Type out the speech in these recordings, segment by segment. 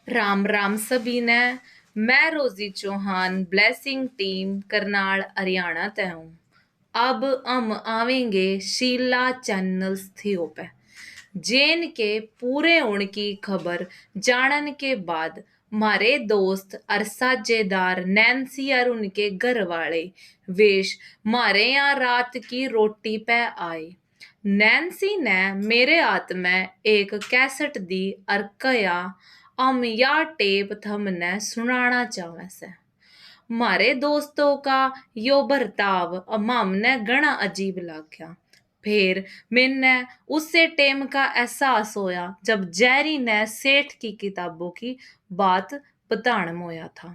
राम राम सभी ने। मैं रोजी चौहान ब्लेसिंग टीम करनाल हरियाणा ते हूँ। अब हम आवेंगे शीला चैनल्स थियो पे। जैन के पूरे होने की खबर जानन के बाद मारे दोस्त और साझेदार नैन्सी और उनके घर वाले वेश मारे यहाँ रात की रोटी पे आए। नैन्सी ने मेरे हाथ में एक कैसेट दी और कहा हम या टेप थमने सुनाना चाहे से। मारे दोस्तों का यो बर्ताव हमने घना अजीब लाग्या। फिर मैंने उससे टेम का एहसास होया जब जेरी ने सेठ की किताबों की बात बताने मोया था।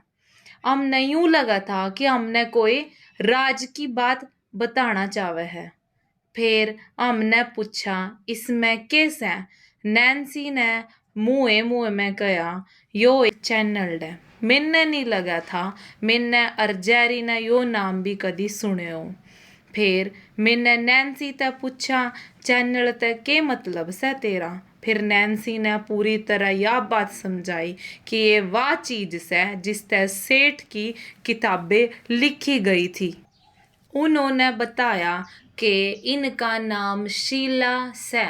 हमने यूं लगा था कि हमने कोई राज की बात बताना चाहे है। फिर हमने पूछा इसमें कैसे है? नैन्सी ने मुँह मुँह में कहा यो एक चैनल है। मैंने नहीं लगा था मैंने अर्जेरी ने यो नाम भी कदी सुने हो। फिर मैंने नैन्सी ते पूछा चैनल ते के मतलब से तेरा। फिर नैन्सी ने पूरी तरह यह बात समझाई कि ये वह चीज से जिस ते सेठ की किताबें लिखी गई थी। उन्होंने बताया कि इनका नाम शीला से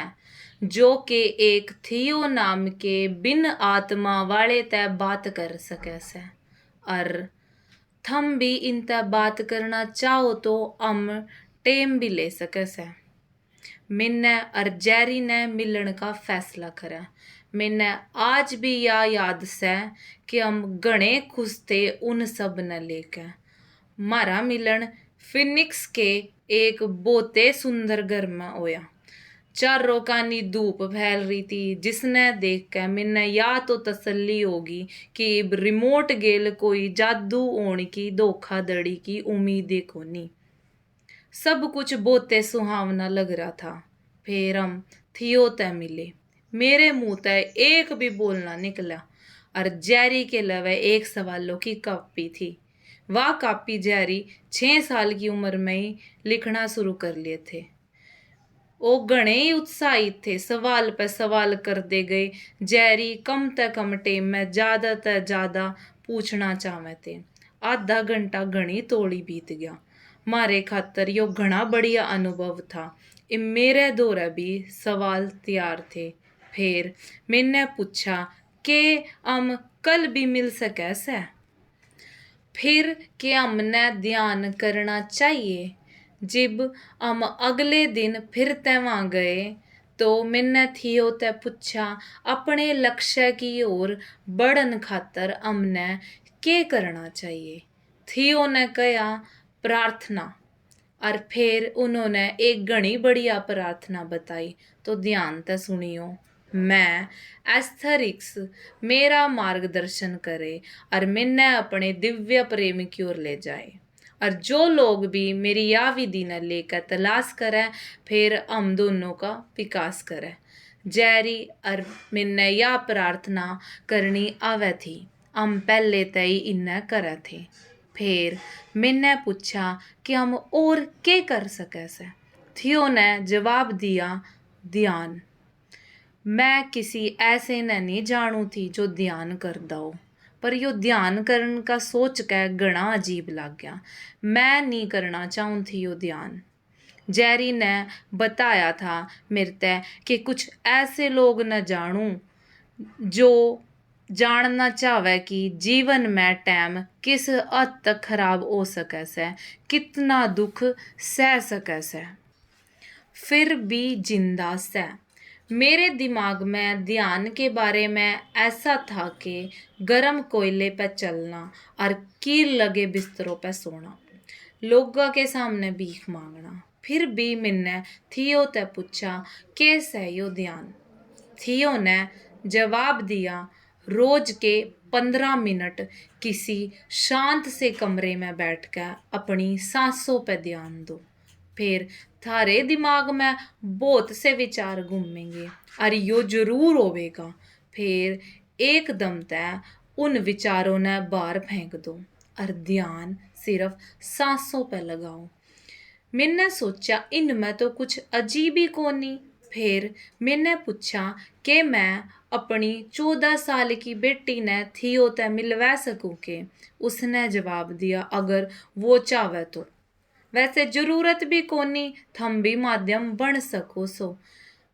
जो कि एक थियो नाम के बिन आत्मा वाले ते बात कर सके से और थम भी इन ते बात करना चाहो तो हम टेम भी ले सके से। मैंने और जेरी ने मिलन का फैसला करा। मैंने आज भी यह याद से कि हम घने खुश थे उन सब ने लेकर। मारा मिलन फिनिक्स के एक बोते सुंदर घर में होया। चारों कानी धूप फैल रही थी जिसने देख कर मैंने या तो तसल्ली होगी कि रिमोट गेल कोई जादू होने की धोखाधड़ी की उम्मीद कोनी। सब कुछ बहुते सुहावना लग रहा था। फिर हम थियो ते मिले। मेरे मुंह ते एक भी बोलना निकला और जेरी के लवे एक सवालों की कॉपी थी। वह कापी जेरी 6 साल की उम्र में ही लिखना शुरू कर लिए थे। वो घणे ही उत्साहित थे, सवाल पे सवाल करते गए। जेरी कम ते कम टेम में ज्यादा ते ज्यादा पूछना चाहते थे। आधा घंटा घनी तोड़ी बीत गया। मारे खातर यो घना बढ़िया अनुभव था। मेरे दौरे भी सवाल तैयार थे। फिर मैंने पूछा कि हम कल भी मिल सके से। फिर कि हमने ध्यान करना चाहिए। जब हम अगले दिन फिर ते वहां गए तो मैंने थियो ते पूछा अपने लक्ष्य की ओर बढ़न खातर हमने क्या करना चाहिए। थियो ने कहा प्रार्थना। और फिर उन्होंने एक घनी बढ़िया प्रार्थना बताई। तो ध्यान से सुनियो। मैं एस्थरिक्स मेरा मार्गदर्शन करे और मैंने अपने दिव्य प्रेम की ओर ले जाए। और जो लोग भी मेरी यह विधि न लेकर तलाश करें फिर हम दोनों का विकास करें। जेरी और मैंने यह प्रार्थना करनी आवे थी। हम पहले तय इन्हें करे थे। फिर मैंने पूछा कि हम और क्या कर सके से। थियो ने जवाब दिया ध्यान। मैं किसी ऐसे ने नहीं जानू थी जो ध्यान कर दो पर यो ध्यान करने का सोच के घना अजीब लग गया। मैं नहीं करना चाहूँ थी यो ध्यान। जेरी ने बताया था मेरे ते कि कुछ ऐसे लोग न जानूं जो जानना चाहे कि जीवन में टाइम किस हद तक खराब हो सके से, कितना दुख सह सके से, फिर भी जिंदा से। मेरे दिमाग में ध्यान के बारे में ऐसा था कि गर्म कोयले पर चलना और कील लगे बिस्तरों पर सोना, लोगों के सामने भीख मांगना। फिर भी मैंने थियो ते पूछा कैसे यो ध्यान। थियो ने जवाब दिया रोज के 15 मिनट किसी शांत से कमरे में बैठकर अपनी सांसों पर ध्यान दो। फिर थारे दिमाग में बहुत से विचार घूमेंगे और यो जरूर होवेगा। फिर एकदम तय उन विचारों ने बाहर फेंक दो और ध्यान सिर्फ सांसों पे लगाओ। मैंने सोचा इनमें तो कुछ अजीब ही कोनी। फिर मैंने पूछा कि मैं अपनी 14 साल की बेटी ने थियो ते मिलवा सकूं के? उसने जवाब दिया, अगर वो चाहे तो। वैसे जरूरत भी कोनी, थम भी माध्यम बन सको सो।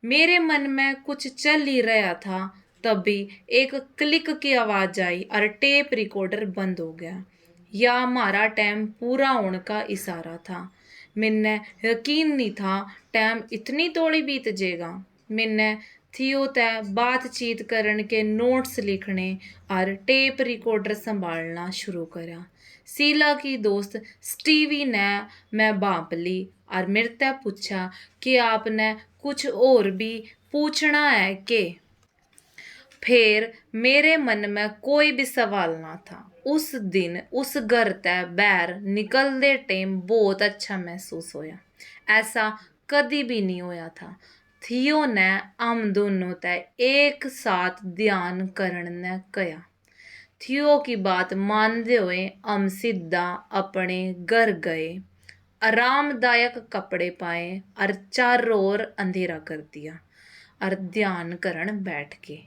मेरे मन में कुछ चल ही रहा था, तभी एक क्लिक की आवाज आई और टेप रिकॉर्डर बंद हो गया। या हमारा टाइम पूरा होने का इशारा था। मैंने यकीन नहीं था टाइम इतनी तोड़ी बीत जाएगा। मैंने थियो तय बातचीत करने के नोट्स लिखने और टेप रिकॉर्डर संभालना शुरू करा। शीला की दोस्त स्टीवी ने मैं भांप ली और मेरे से पूछा कि आपने कुछ और भी पूछना है के? फिर मेरे मन में कोई भी सवाल ना था। उस दिन उस घर तय बाहर निकलते टाइम बहुत अच्छा महसूस होया। ऐसा कभी भी नहीं होया था। थियो ने हम दोनों तय एक साथ ध्यान करने कहा। थियो की बात मानते हुए हम सीधा अपने घर गए, आरामदायक कपड़े पाए और चारों ओर अंधेरा कर दिया और ध्यान करन बैठ गए।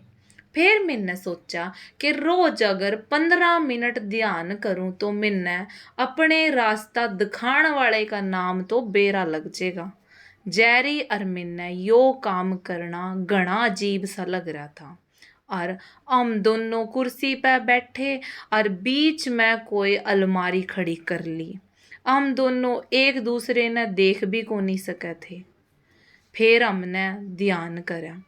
फिर मैंने सोचा कि रोज अगर 15 मिनट ध्यान करूं तो मैंने अपने रास्ता दिखाने वाले का नाम तो बेरा लग जाएगा। जेरी और मैंने यो काम करना घना अजीब सा लग रहा था। और हम दोनों कुर्सी पे बैठे और बीच में कोई अलमारी खड़ी कर ली। हम दोनों एक दूसरे ने देख भी को नहीं सके थे। फिर हमने ध्यान करा।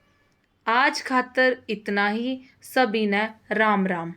आज खातर इतना ही। सभी ने राम राम।